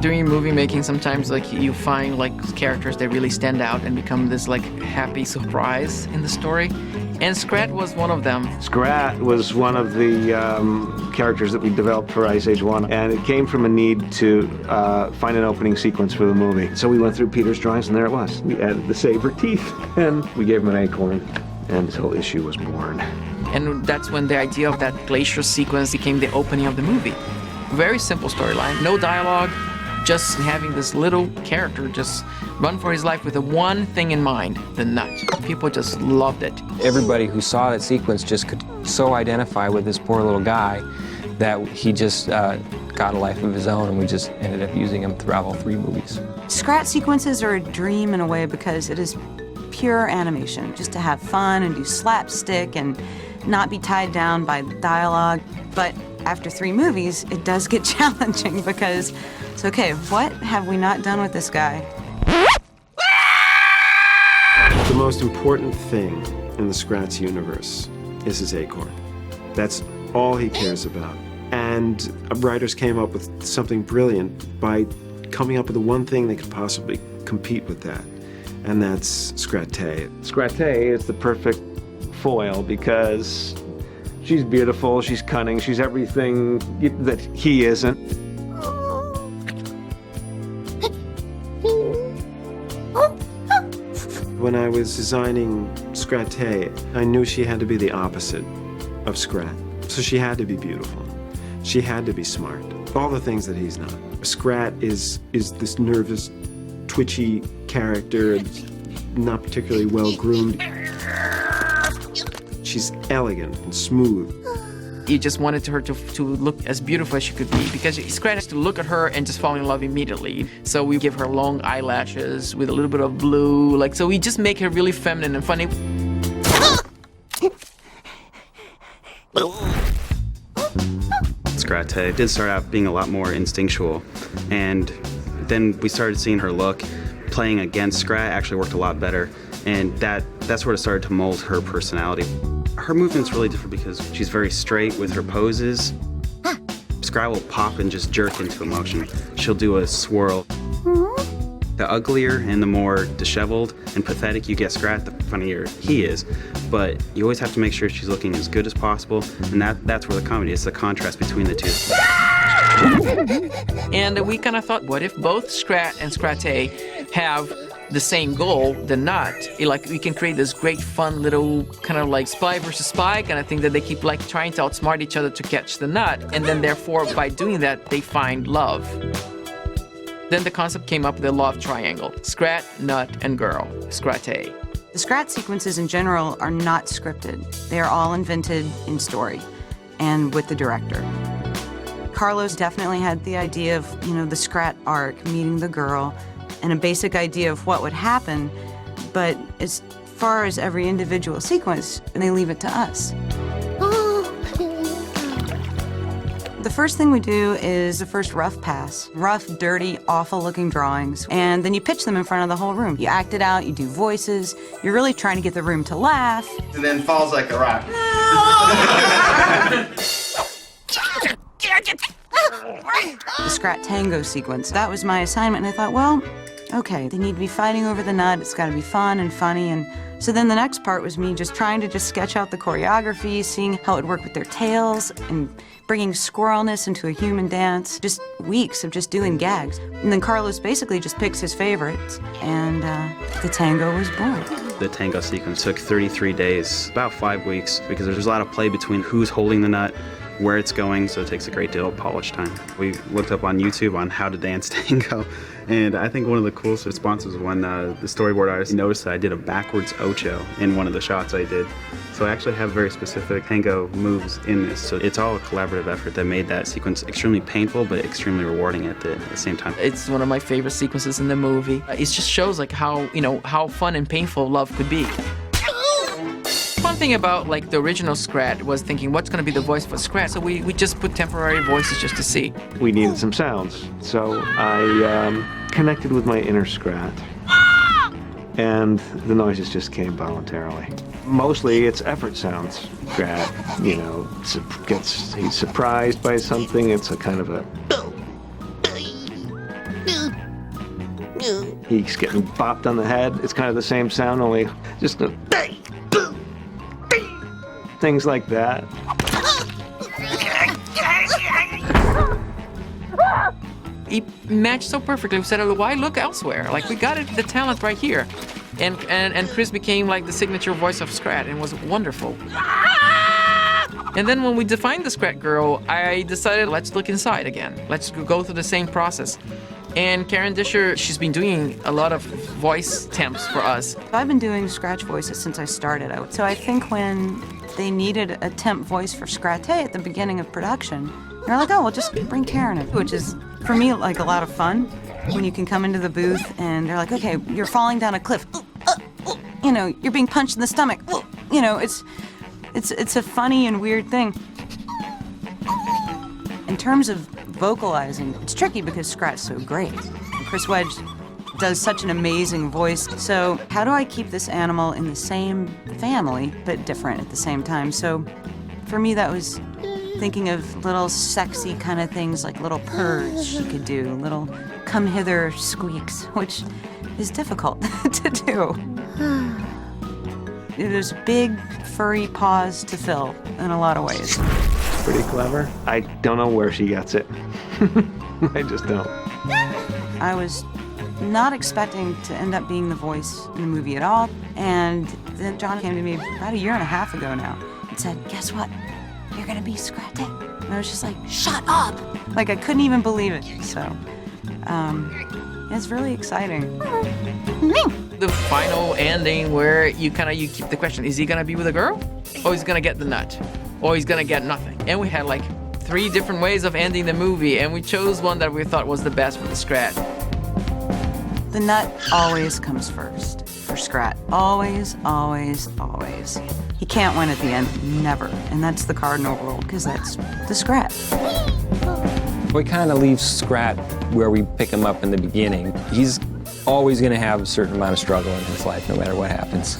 During movie making, sometimes like you find like characters that really stand out and become this like happy surprise in the story. And Scrat was one of them. Scrat was one of the characters that we developed for Ice Age 1, and it came from a need to find an opening sequence for the movie. So we went through Peter's drawings, and there it was. We added the saber teeth, and we gave him an acorn, and this whole issue was born. And that's when the idea of that glacier sequence became the opening of the movie. Very simple storyline, no dialogue, just having this little character just run for his life with the one thing in mind, the nut. People just loved it. Everybody who saw that sequence just could so identify with this poor little guy that he just got a life of his own, and we just ended up using him throughout all 3 movies. Scrat sequences are a dream in a way because it is pure animation, just to have fun and do slapstick and not be tied down by dialogue. But after 3 movies, it does get challenging because it's okay, what have we not done with this guy? The most important thing in the Scrat's universe is his acorn. That's all he cares about. And writers came up with something brilliant by coming up with the one thing that could possibly compete with that, and that's Scrat-tay. Scrat-tay is the perfect foil because she's beautiful, she's cunning, she's everything that he isn't. When I was designing Scrat-tay, I knew she had to be the opposite of Scrat. So she had to be beautiful. She had to be smart. All the things that he's not. Scrat is this nervous, twitchy character, not particularly well-groomed. She's elegant and smooth. He just wanted her to look as beautiful as she could be because Scrat has to look at her and just fall in love immediately. So we give her long eyelashes with a little bit of blue, so we just make her really feminine and funny. Scrat-tay did start out being a lot more instinctual, and then we started seeing her look. Playing against Scrat actually worked a lot better, and that sort of started to mold her personality. Her movement's really different because she's very straight with her poses. Scrat will pop and just jerk into emotion. She'll do a swirl. The uglier and the more disheveled and pathetic you get Scrat, the funnier he is. But you always have to make sure she's looking as good as possible, and that's where the comedy is, the contrast between the two. And we kind of thought, what if both Scrat and Scrat-tay have the same goal, the nut? We can create this great fun little kind of like spy versus spy kind of thing that they keep trying to outsmart each other to catch the nut, and then therefore by doing that they find love. Then the concept came up with the love triangle: Scrat, nut, and girl. Scrat-tay. The Scrat sequences in general are not scripted. They are all invented in story and with the director. Carlos definitely had the idea of, the Scrat arc, meeting the girl, and a basic idea of what would happen, but as far as every individual sequence, they leave it to us. The first thing we do is the first rough pass. Rough, dirty, awful-looking drawings, and then you pitch them in front of the whole room. You act it out, you do voices, you're really trying to get the room to laugh. And then falls like a rock. The Scrat tango sequence, that was my assignment, and I thought, well, okay, they need to be fighting over the nut, it's gotta be fun and funny, and so then the next part was me just trying to sketch out the choreography, seeing how it would work with their tails, and bringing squirrelness into a human dance. Just weeks of just doing gags. And then Carlos basically just picks his favorites, and the tango was born. The tango sequence took 33 days, about 5 weeks, because there's a lot of play between who's holding the nut, where it's going, so it takes a great deal of polish time. We looked up on YouTube on how to dance tango, and I think one of the coolest responses was when the storyboard artist noticed that I did a backwards ocho in one of the shots I did. So I actually have very specific tango moves in this, so it's all a collaborative effort that made that sequence extremely painful but extremely rewarding at the same time. It's one of my favorite sequences in the movie. It just shows how fun and painful love could be. Fun thing about the original Scrat was thinking what's going to be the voice for Scrat, so we just put temporary voices just to see. We needed some sounds, so I connected with my inner Scrat, and the noises just came voluntarily. Mostly it's effort sounds. Scrat, he's surprised by something, it's a kind of a He's getting bopped on the head. It's kind of the same sound, only just things like that. He matched so perfectly. We said, "Oh, why look elsewhere? Like, we got the talent right here." And Chris became like the signature voice of Scrat, and was wonderful. And then when we defined the Scrat girl, I decided, let's look inside again. Let's go through the same process. And Karen Disher, she's been doing a lot of voice temps for us. I've been doing scratch voices since I started out. So I think when they needed a temp voice for Scrat at the beginning of production, they're like, oh, well, just bring Karen in, which is, for me, like a lot of fun. When you can come into the booth and they're like, okay, you're falling down a cliff. You know, you're being punched in the stomach. You know, it's a funny and weird thing. In terms of vocalizing, it's tricky because Scrat's so great. And Chris Wedge does such an amazing voice. So how do I keep this animal in the same family, but different at the same time? So for me, that was thinking of little sexy kind of things, like little purrs she could do, little come hither squeaks, which is difficult to do. There's big furry paws to fill in a lot of ways. Pretty clever. I don't know where she gets it. I just don't. I was not expecting to end up being the voice in the movie at all. And then John came to me about 1.5 years ago now and said, guess what? You're gonna be Scrat. And I was just like, shut up! Like, I couldn't even believe it. So, it's really exciting. The final ending where you keep the question, is he gonna be with a girl? Or he's gonna get the nut? Or he's gonna get nothing? And we had like 3 different ways of ending the movie, and we chose one that we thought was the best for the Scrat. The nut always comes first for Scrat. Always, always, always. He can't win at the end, never. And that's the cardinal rule, because that's the Scrat. We kind of leave Scrat where we pick him up in the beginning. He's always going to have a certain amount of struggle in his life, no matter what happens.